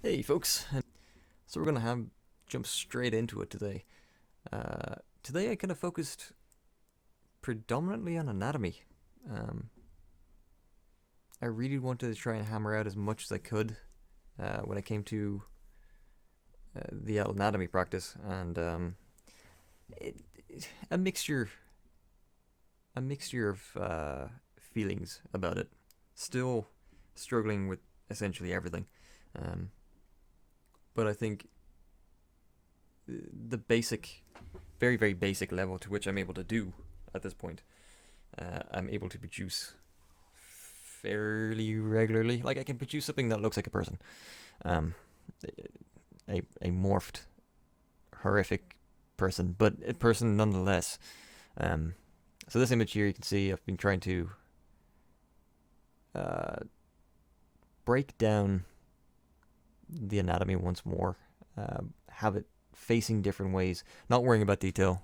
Hey folks, so we're gonna have jump straight into it today. Today I kind of focused predominantly on anatomy. Um, I really wanted to try and hammer out as much as I could when it came to the anatomy practice, and it, a mixture, a mixture of feelings about it. Still struggling with essentially everything, um, but I think the basic, very very basic level to which I'm able to do at this point, I'm able to produce fairly regularly. Like I can produce something that looks like a person, um, a morphed, horrific person, but a person nonetheless. Um, so this image here, you can see I've been trying to uh, break down the anatomy once more, have it facing different ways, not worrying about detail,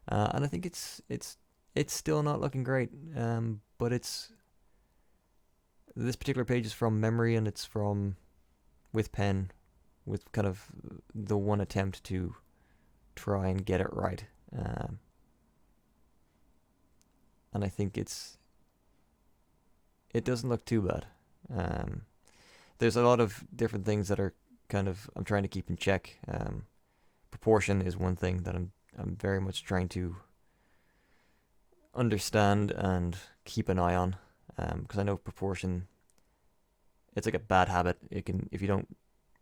and I think it's still not looking great. But it's this particular page is from memory, and it's from with pen, with kind of the one attempt to try and get it right. Um, and I think it doesn't look too bad. Um, there's a lot of different things that are kind of I'm trying to keep in check. Proportion is one thing that I'm very much trying to understand and keep an eye on, because I know proportion, it's like a bad habit. It can, if you don't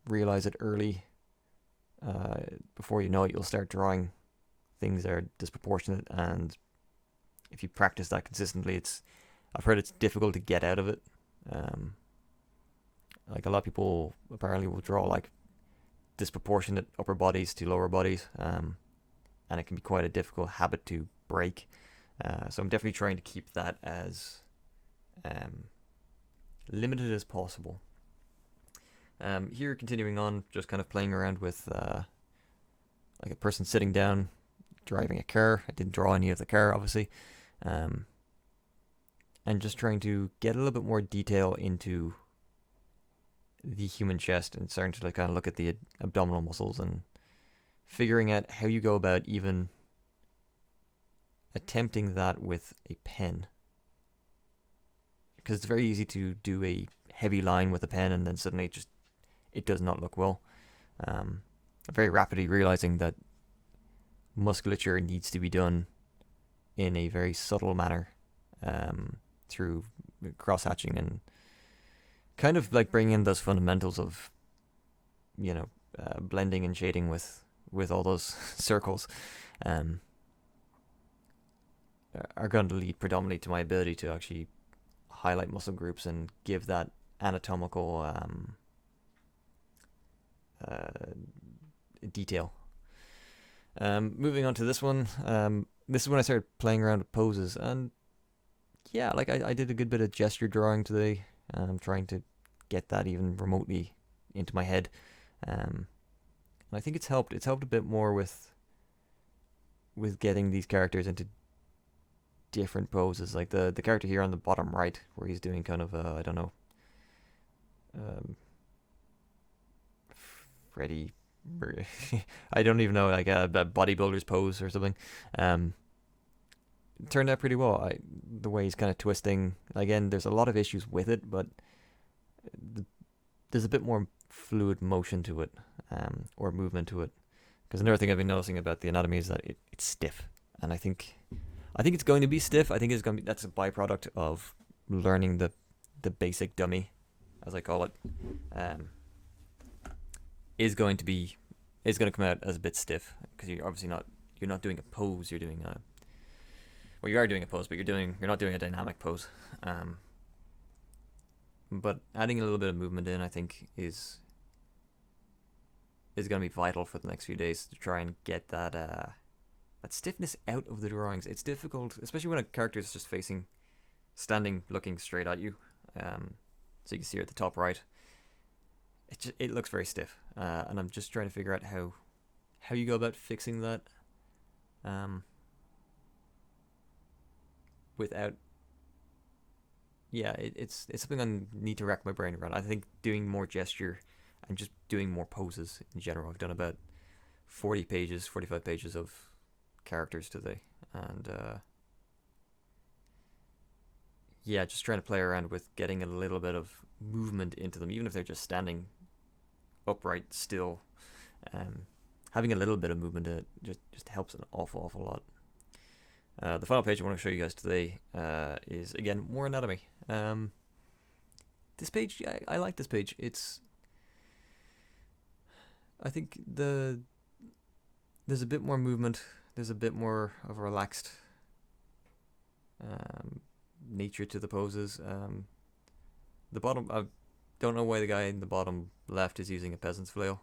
realize it early, uh, before you know it, you'll start drawing things that are disproportionate, and if you practice that consistently, I've heard it's difficult to get out of it. Um, like a lot of people apparently will draw like disproportionate upper bodies to lower bodies, and it can be quite a difficult habit to break. So I'm definitely trying to keep that as um, limited as possible. Here, continuing on, just kind of playing around with like a person sitting down driving a car. I didn't draw any of the car, obviously, um, and just trying to get a little bit more detail into the human chest and starting to like kind of look at the abdominal muscles and figuring out how you go about even attempting that with a pen, because it's very easy to do a heavy line with a pen and then suddenly it does not look well. Um, very rapidly realizing that musculature needs to be done in a very subtle manner, through cross hatching and kind of like bringing in those fundamentals of blending and shading with all those circles, um, are going to lead predominantly to my ability to actually highlight muscle groups and give that anatomical uh, detail. Moving on to this one, this is when I started playing around with poses, and yeah, like I did a good bit of gesture drawing today. Trying to get that even remotely into my head, and I think it's helped. It's helped a bit more with getting these characters into different poses. Like the character here on the bottom right, where he's doing kind of I don't know, um, Freddy. I don't even know, like a bodybuilder's pose or something. Um, Turned out pretty well. The way he's kind of twisting. Again, there's a lot of issues with it, but there's a bit more fluid motion to it, or movement to it. Because another thing I've been noticing about the anatomy is that it's stiff, and I think it's going to be stiff. I think it's going to be that's a byproduct of learning the basic dummy, as I call it. Um, is going to be is going to come out as a bit stiff because you're not doing a pose. You're doing a well, you are doing a pose, but you're not doing a dynamic pose. Um, but adding a little bit of movement in, I think, is going to be vital for the next few days to try and get that stiffness out of the drawings. It's difficult, especially when a character is just standing, looking straight at you. So you can see her at the top right. It looks very stiff, and I'm just trying to figure out how you go about fixing that, um, without. Yeah, it's something I need to rack my brain around. I think doing more gesture and just doing more poses in general. I've done about 40 pages, 45 pages of characters today, and yeah, just trying to play around with getting a little bit of movement into them, even if they're just standing upright still. Having a little bit of movement in it just helps an awful lot. The final page I want to show you guys today is, again, more anatomy. This page, I like this page. I think there's a bit more movement. There's a bit more of a relaxed nature to the poses. The bottom, I don't know why the guy in the bottom left is using a peasant's flail.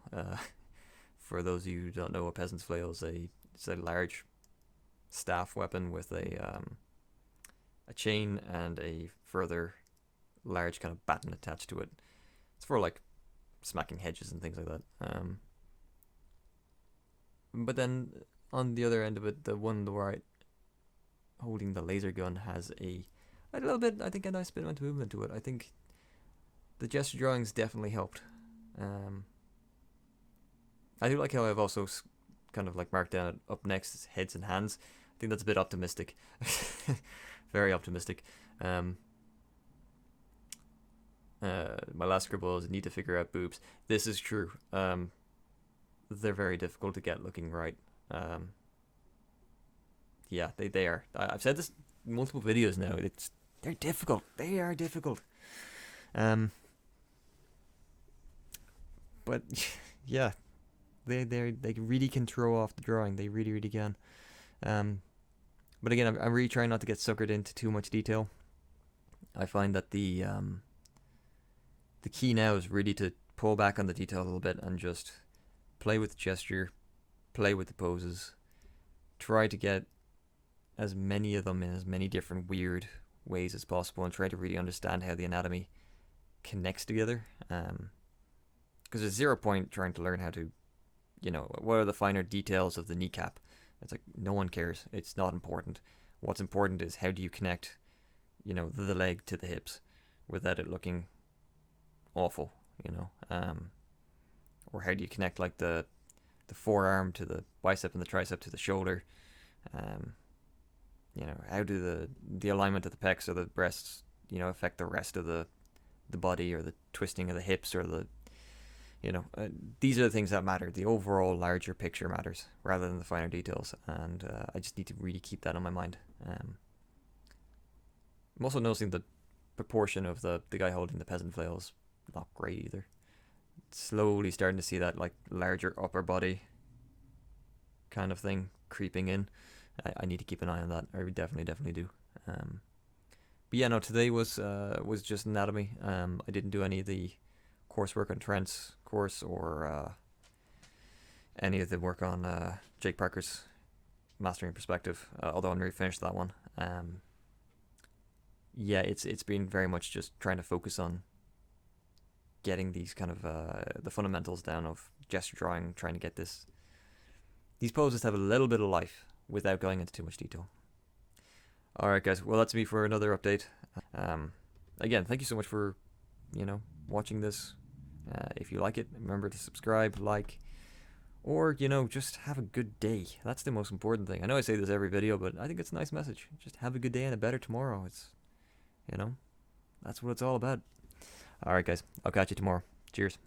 For those of you who don't know, a peasant's flail is it's a large staff weapon with a chain and a further large kind of baton attached to it. It's for like smacking hedges and things like that. But then on the other end of it, the one on the right holding the laser gun has a little bit, I think, a nice bit of movement to it. I think the gesture drawings definitely helped. I do like how I've also kind of like marked down up next is heads and hands. I think that's a bit optimistic. Very optimistic. My last scribble is need to figure out boobs. This is true. They're very difficult to get looking right. Yeah, they are. I've said this in multiple videos now. They're difficult. They are difficult. But yeah, they really can throw off the drawing. They really can. But again, I'm really trying not to get suckered into too much detail. I find that the key now is really to pull back on the detail a little bit and just play with the gesture, play with the poses, try to get as many of them in as many different weird ways as possible, and try to really understand how the anatomy connects together. Because there's zero point trying to learn how to, what are the finer details of the kneecap. It's like, no one cares. It's not important. What's important is how do you connect, the leg to the hips without it looking awful, or how do you connect like the forearm to the bicep and the tricep to the shoulder. How do the alignment of the pecs or the breasts, affect the rest of the body, or the twisting of the hips, or the these are the things that matter. The overall larger picture matters rather than the finer details, and I just need to really keep that on my mind. I'm also noticing the proportion of the guy holding the peasant flail is not great either. Slowly starting to see that like larger upper body kind of thing creeping in. I need to keep an eye on that. I definitely do. But yeah, no, today was just anatomy. I didn't do any of the coursework on Trent's course, or any of the work on Jake Parker's Mastering Perspective, although I'm nearly finished that one. Yeah, it's been very much just trying to focus on getting these kind of the fundamentals down of gesture drawing, trying to get these poses to have a little bit of life without going into too much detail. Alright guys, well that's me for another update. Again, thank you so much for watching this. If you like it, remember to subscribe, like, or just have a good day. That's the most important thing. I know I say this every video, but I think it's a nice message. Just have a good day and a better tomorrow. It's that's what it's all about. Alright guys, I'll catch you tomorrow. Cheers.